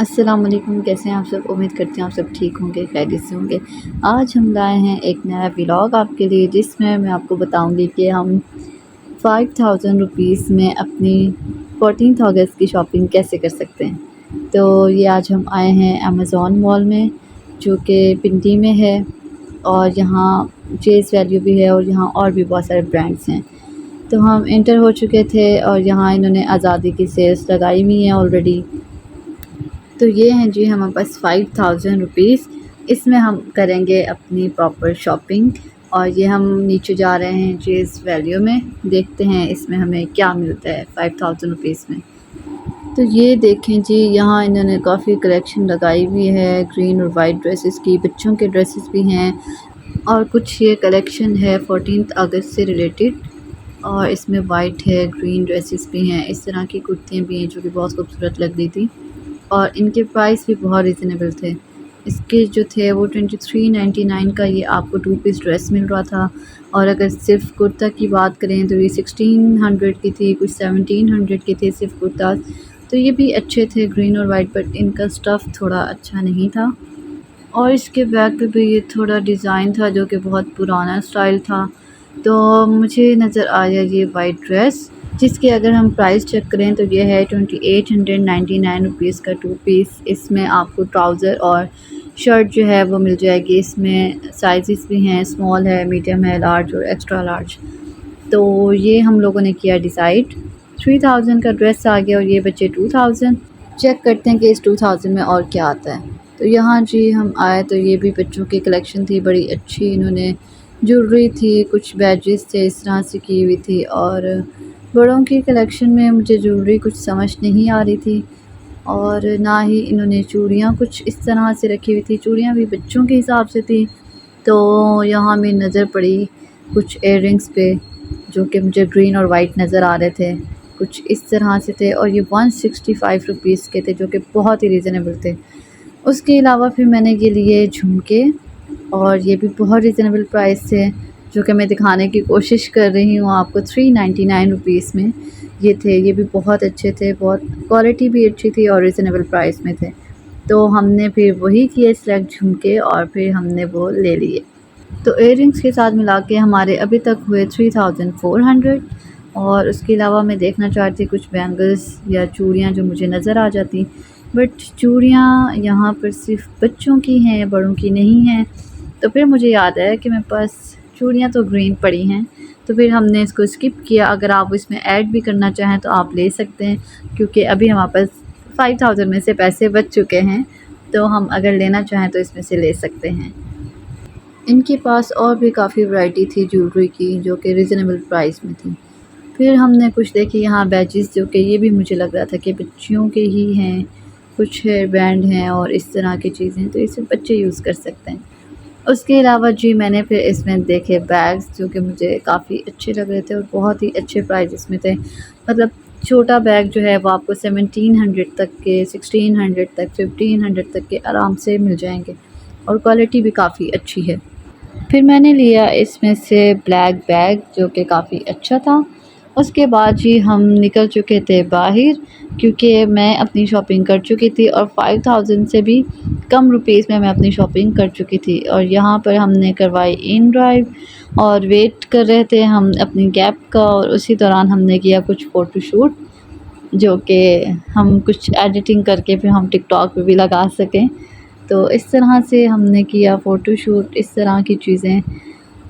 अस्सलाम वालेकुम, कैसे हैं आप सब। उम्मीद करती हूँ आप सब ठीक होंगे, खैरियत से होंगे। आज हम लाए हैं एक नया व्लॉग आपके लिए, जिसमें मैं आपको बताऊंगी कि हम 5000 रुपीज़ में अपनी 14th अगस्त की शॉपिंग कैसे कर सकते हैं। तो ये आज हम आए हैं अमेज़ॉन मॉल में, जो कि पिंडी में है, और यहाँ चेज़ वैल्यू भी है और यहाँ और भी बहुत सारे ब्रांड्स हैं। तो हम एंटर हो चुके थे और यहाँ इन्होंने आज़ादी की सेल्स लगाई हुई हैं ऑलरेडी। तो ये हैं जी हमारे पास 5000 रुपीज़, इसमें हम करेंगे अपनी प्रॉपर शॉपिंग। और ये हम नीचे जा रहे हैं चेज़ वैल्यू में, देखते हैं इसमें हमें क्या मिलता है 5000 रुपीज़ में। तो ये देखें जी, यहाँ इन्होंने काफ़ी कलेक्शन लगाई हुई है ग्रीन और वाइट ड्रेसेस की, बच्चों के ड्रेसेस भी हैं और कुछ ये कलेक्शन है 14th अगस्त से रिलेटेड। और इसमें वाइट है, ग्रीन ड्रेसेस भी हैं, इस तरह की कुर्तियाँ भी हैं जो कि बहुत खूबसूरत लग रही थी और इनके प्राइस भी बहुत रीज़नेबल थे। इसके जो थे वो 2399 का ये आपको 2 पीस ड्रेस मिल रहा था। और अगर सिर्फ कुर्ता की बात करें तो ये 1600 की थी, कुछ 1700 की थी सिर्फ कुर्ता। तो ये भी अच्छे थे ग्रीन और वाइट, बट इनका स्टफ़ थोड़ा अच्छा नहीं था। और इसके बैक पे भी ये थोड़ा डिज़ाइन था जो कि बहुत पुराना स्टाइल था। तो मुझे नज़र आया ये वाइट ड्रेस, जिसके अगर हम प्राइस चेक करें तो ये है 2899 रुपीज़ का 2 पीस। इसमें आपको ट्राउज़र और शर्ट जो है वो मिल जाएगी। इसमें साइज़ेस भी हैं, स्मॉल है, मीडियम है, लार्ज और एक्स्ट्रा लार्ज। तो ये हम लोगों ने किया डिसाइड। 3000 का ड्रेस आ गया और ये बचे 2000। चेक करते हैं कि इस 2000 में और क्या आता है। तो यहाँ जी हम आए तो ये भी बच्चों की कलेक्शन थी, बड़ी अच्छी। इन्होंने ज्वेलरी थी, कुछ बैजेस थे इस तरह से की हुई थी। और बड़ों की कलेक्शन में मुझे ज्वेलरी कुछ समझ नहीं आ रही थी, और ना ही इन्होंने चूड़ियाँ कुछ इस तरह से रखी हुई थी। चूड़ियाँ भी बच्चों के हिसाब से थी। तो यहाँ मेरी नज़र पड़ी कुछ इयररिंग्स पे जो कि मुझे ग्रीन और वाइट नज़र आ रहे थे, कुछ इस तरह से थे। और ये 165 रुपीज़ के थे जो कि बहुत ही रीज़नेबल थे। उसके अलावा फिर मैंने ये लिए झुमके, और ये भी बहुत रीज़नेबल प्राइस थे, जो कि मैं दिखाने की कोशिश कर रही हूँ आपको। 399 रुपीज़ में ये थे। ये भी बहुत अच्छे थे, बहुत क्वालिटी भी अच्छी थी और रीज़नेबल प्राइस में थे। तो हमने फिर वही किए सिलेक्ट झुमके, और फिर हमने वो ले लिए। तो इयररिंग्स के साथ मिला के हमारे अभी तक हुए 3400। और उसके अलावा मैं देखना चाहती कुछ बैंगल्स या चूड़ियाँ जो मुझे नज़र आ जाती, बट चूड़ियाँ यहाँ पर सिर्फ बच्चों की हैं, बड़ों की नहीं हैं। तो फिर मुझे याद आया कि मेरे पास चूड़ियाँ तो ग्रीन पड़ी हैं, तो फिर हमने इसको स्किप किया। अगर आप इसमें ऐड भी करना चाहें तो आप ले सकते हैं, क्योंकि अभी हमारे पास 5000 में से पैसे बच चुके हैं। तो हम अगर लेना चाहें तो इसमें से ले सकते हैं। इनके पास और भी काफ़ी वैरायटी थी ज्वेलरी की जो कि रीज़नेबल प्राइस में थी। फिर हमने कुछ देखे यहाँ बैजेस, जो कि ये भी मुझे लग रहा था कि बच्चियों के ही हैं। कुछ हेयर बैंड हैं और इस तरह की चीज़ें, तो इसे बच्चे यूज़ कर सकते हैं। उसके अलावा जी मैंने फिर इसमें देखे बैग्स जो कि मुझे काफ़ी अच्छे लग रहे थे और बहुत ही अच्छे प्राइजेस में थे। मतलब छोटा बैग जो है वो आपको 1700 तक के, 1600 तक, 1500 तक के आराम से मिल जाएंगे, और क्वालिटी भी काफ़ी अच्छी है। फिर मैंने लिया इसमें से ब्लैक बैग जो कि काफ़ी अच्छा था। उसके बाद जी हम निकल चुके थे बाहर, क्योंकि मैं अपनी शॉपिंग कर चुकी थी और 5000 से भी कम रुपीस में मैं अपनी शॉपिंग कर चुकी थी। और यहाँ पर हमने करवाई इन ड्राइव और वेट कर रहे थे हम अपनी गैप का, और उसी दौरान हमने किया कुछ फ़ोटोशूट, जो कि हम कुछ एडिटिंग करके फिर हम टिकटॉक पे भी लगा सकें। तो इस तरह से हमने किया फ़ोटोशूट, इस तरह की चीज़ें।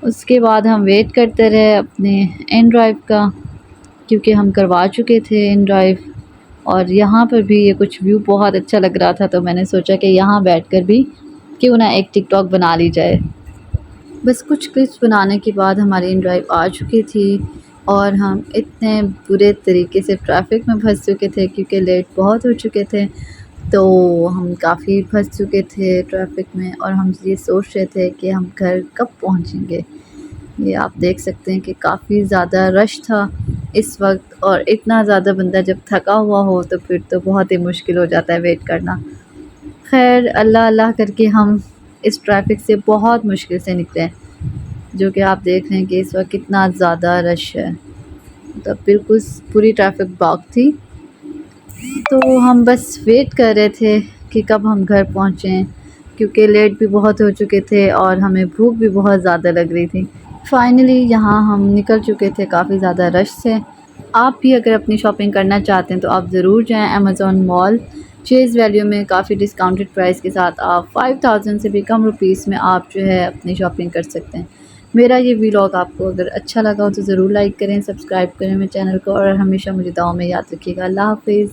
उसके बाद हम वेट करते रहे अपने इन ड्राइव का, क्योंकि हम करवा चुके थे इन ड्राइव। और यहाँ पर भी ये कुछ व्यू बहुत अच्छा लग रहा था, तो मैंने सोचा कि यहाँ बैठकर भी क्यों ना एक टिकटॉक बना ली जाए। बस कुछ क्लिप्स बनाने के बाद हमारी इन ड्राइव आ चुकी थी, और हम इतने बुरे तरीके से ट्रैफिक में फंस चुके थे क्योंकि लेट बहुत हो चुके थे। तो हम काफ़ी फंस चुके थे ट्रैफिक में, और हम ये सोच रहे थे कि हम घर कब पहुंचेंगे। ये आप देख सकते हैं कि काफ़ी ज़्यादा रश था इस वक्त, और इतना ज़्यादा बंदा जब थका हुआ हो तो फिर तो बहुत ही मुश्किल हो जाता है वेट करना। खैर अल्लाह अल्लाह करके हम इस ट्रैफिक से बहुत मुश्किल से निकले, जो कि आप देख रहे हैं कि इस वक्त कितना ज़्यादा रश है। तो बिल्कुल पूरी ट्रैफिक ब्लॉक थी। तो हम बस वेट कर रहे थे कि कब हम घर पहुँचें, क्योंकि लेट भी बहुत हो चुके थे और हमें भूख भी बहुत ज़्यादा लग रही थी। फ़ाइनली यहाँ हम निकल चुके थे, काफ़ी ज़्यादा रश से। आप भी अगर अपनी शॉपिंग करना चाहते हैं तो आप ज़रूर जाएँ अमेज़ॉन मॉल। चेज़ वैल्यू में काफ़ी डिस्काउंटेड प्राइस के साथ आप 5000 से भी कम रुपीस में आप जो है अपनी शॉपिंग कर सकते हैं। मेरा ये व्लॉग आपको अगर अच्छा लगा हो तो ज़रूर लाइक करें, सब्सक्राइब करें मेरे चैनल को और हमेशा मुझे दुआओं में याद रखिएगा। अल्लाह हाफ़िज़।